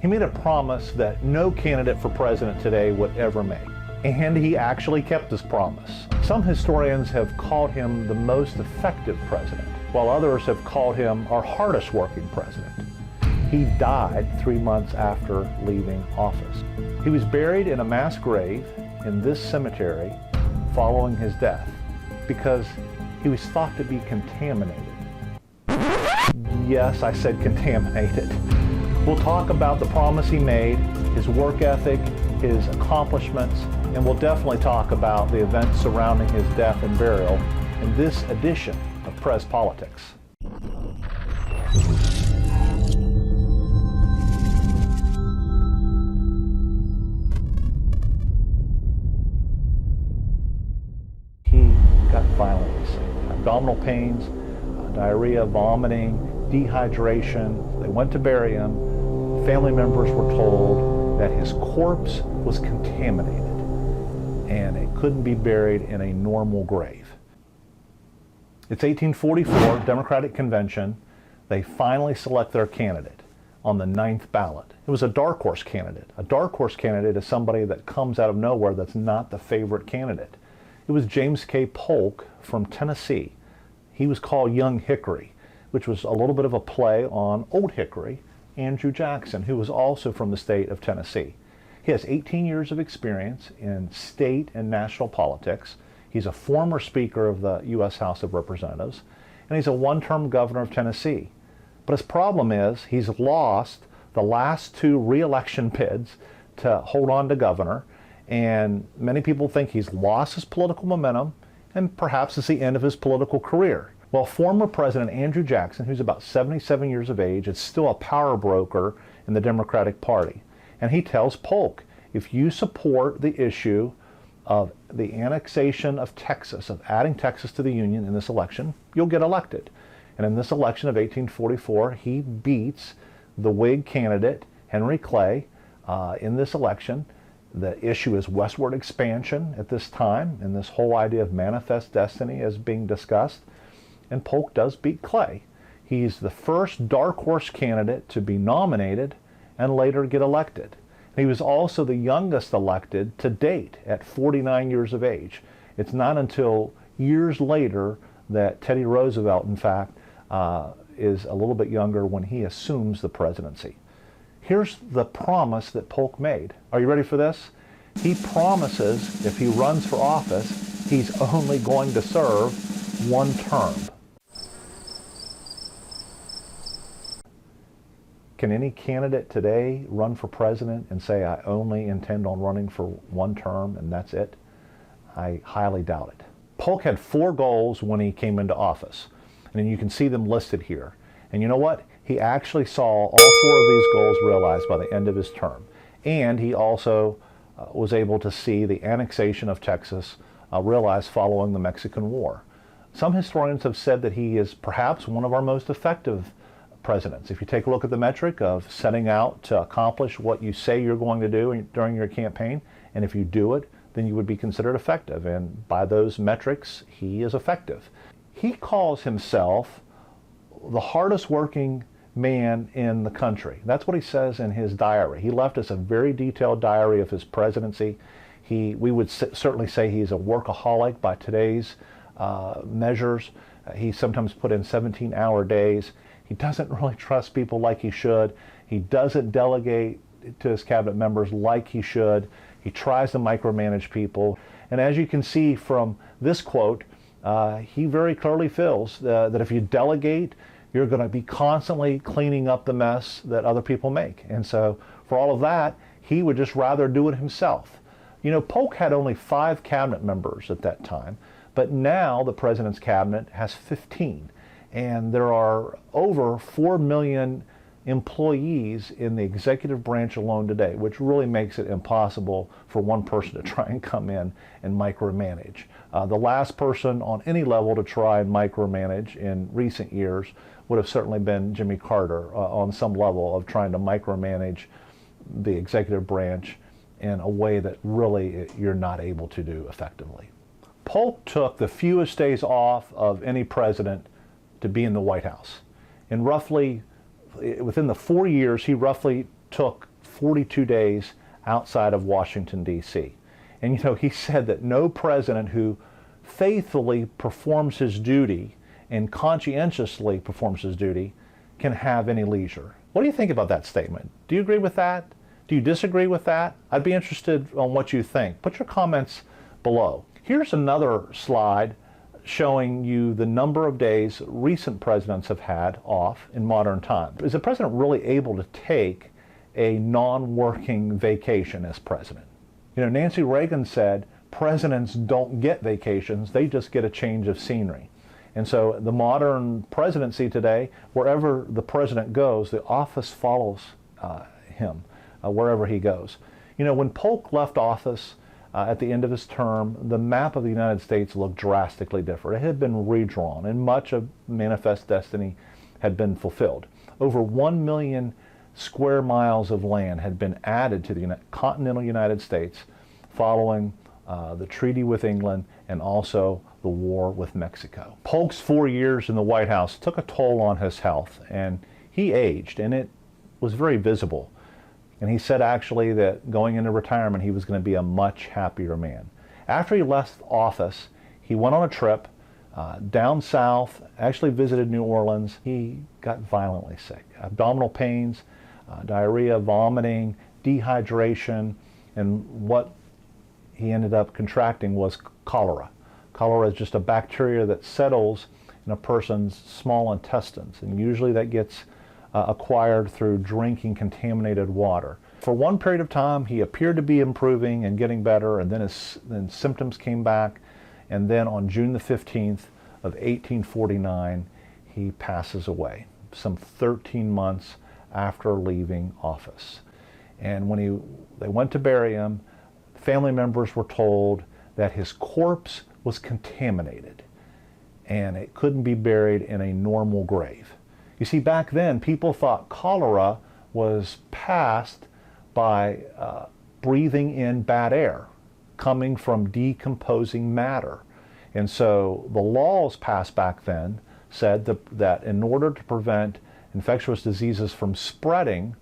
He made a promise that no candidate for president today would ever make. And he actually kept his promise. Some historians have called him the most effective president, while others have called him our hardest working president. He died 3 months after leaving office. He was buried in a mass grave in this cemetery following his death because he was thought to be contaminated. Yes, I said contaminated. We'll talk about the promise he made, his work ethic, his accomplishments, and we'll definitely talk about the events surrounding his death and burial in this edition of PREZ Politics. He got violently sick. Abdominal pains, diarrhea, vomiting, dehydration. They went to bury him. Family members were told that his corpse was contaminated and it couldn't be buried in a normal grave. It's 1844, Democratic Convention. They finally select their candidate on the 9th ballot. It was a dark horse candidate. A dark horse candidate is somebody that comes out of nowhere that's not the favorite candidate. It was James K. Polk from Tennessee. He was called Young Hickory, which was a little bit of a play on Old Hickory, Andrew Jackson, who was also from the state of Tennessee. He has 18 years of experience in state and national politics. He's a former Speaker of the US House of Representatives, and he's a one-term governor of Tennessee. But his problem is he's lost the last 2 re-election bids to hold on to governor, and many people think he's lost his political momentum and perhaps it's the end of his political career. Well, former President Andrew Jackson, who's about 77 years of age, is still a power broker in the Democratic Party. And he tells Polk, if you support the issue of the annexation of Texas, of adding Texas to the Union in this election, you'll get elected. And in this election of 1844, he beats the Whig candidate, Henry Clay, in this election. The issue is westward expansion at this time, and this whole idea of manifest destiny is being discussed. And Polk does beat Clay. He's the first dark horse candidate to be nominated and later get elected. He was also the youngest elected to date at 49 years of age. It's not until years later that Teddy Roosevelt, in fact, is a little bit younger when he assumes the presidency. Here's the promise that Polk made. Are you ready for this? He promises if he runs for office, he's only going to serve 1 term. Can any candidate today run for president and say, I only intend on running for 1 term and that's it? I highly doubt it. Polk had 4 goals when he came into office, and you can see them listed here. And you know what? He actually saw all 4 of these goals realized by the end of his term. And he also was able to see the annexation of Texas realized following the Mexican War. Some historians have said that he is perhaps one of our most effective presidents. If you take a look at the metric of setting out to accomplish what you say you're going to do during your campaign, and if you do it, then you would be considered effective. And by those metrics, he is effective. He calls himself the hardest working man in the country. That's what he says in his diary. He left us a very detailed diary of his presidency. We would certainly say he's a workaholic by today's measures. He sometimes put in 17-hour days. He doesn't really trust people like he should. He doesn't delegate to his cabinet members like he should. He tries to micromanage people. And as you can see from this quote, he very clearly feels that if you delegate, you're going to be constantly cleaning up the mess that other people make. And so for all of that, he would just rather do it himself. You know, Polk had only 5 cabinet members at that time, but now the president's cabinet has 15. And there are over 4 million employees in the executive branch alone today, which really makes it impossible for one person to try and come in and micromanage. The last person on any level to try and micromanage in recent years would have certainly been Jimmy Carter on some level of trying to micromanage the executive branch in a way that really you're not able to do effectively. Polk took the fewest days off of any president to be in the White House. In roughly, within the 4 years, he roughly took 42 days outside of Washington, D.C. And he said that no president who faithfully performs his duty and conscientiously performs his duty can have any leisure. What do you think about that statement? Do you agree with that? Do you disagree with that? I'd be interested on what you think. Put your comments below. Here's another slide showing you the number of days recent presidents have had off in modern times. Is the president really able to take a non-working vacation as president? Nancy Reagan said presidents don't get vacations, they just get a change of scenery. And so the modern presidency today, wherever the president goes, the office follows him wherever he goes. When Polk left office at the end of his term, the map of the United States looked drastically different. It had been redrawn, and much of Manifest Destiny had been fulfilled. Over 1 million square miles of land had been added to the continental United States following the treaty with England and also the war with Mexico. Polk's 4 years in the White House took a toll on his health, and he aged, and it was very visible. And he said actually that going into retirement he was going to be a much happier man. After he left office, he went on a trip down south, actually visited New Orleans. He got violently sick. Abdominal pains, diarrhea, vomiting, dehydration, and what he ended up contracting was cholera. Cholera is just a bacteria that settles in a person's small intestines, and usually that gets acquired through drinking contaminated water. For one period of time, he appeared to be improving and getting better, and then his symptoms came back, and then on June the 15th of 1849, he passes away, some 13 months after leaving office. And when they went to bury him, family members were told that his corpse was contaminated and it couldn't be buried in a normal grave. You see, back then, people thought cholera was passed by breathing in bad air coming from decomposing matter. And so the laws passed back then said that in order to prevent infectious diseases from spreading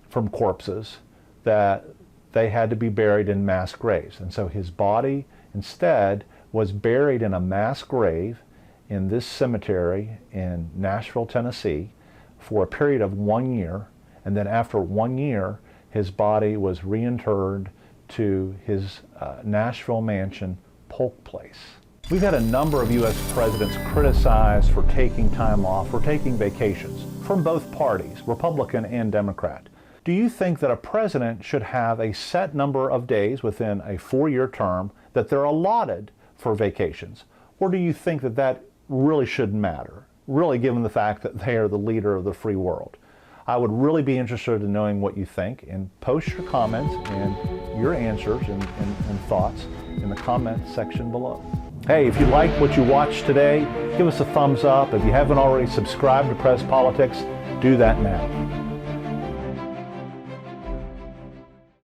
from corpses, that they had to be buried in mass graves. And so his body instead was buried in a mass grave in this cemetery in Nashville, Tennessee, for a period of 1 year, and then after 1 year, his body was reinterred to his Nashville mansion, Polk Place. We've had a number of U.S. presidents criticized for taking time off or taking vacations from both parties, Republican and Democrat. Do you think that a president should have a set number of days within a 4-year term that they're allotted for vacations? Or do you think that that really shouldn't matter, really given the fact that they are the leader of the free world? I would really be interested in knowing what you think, and post your comments and your answers and thoughts in the comment section below. Hey, if you liked what you watched today, give us a thumbs up. If you haven't already subscribed to PREZ Politics, do that now.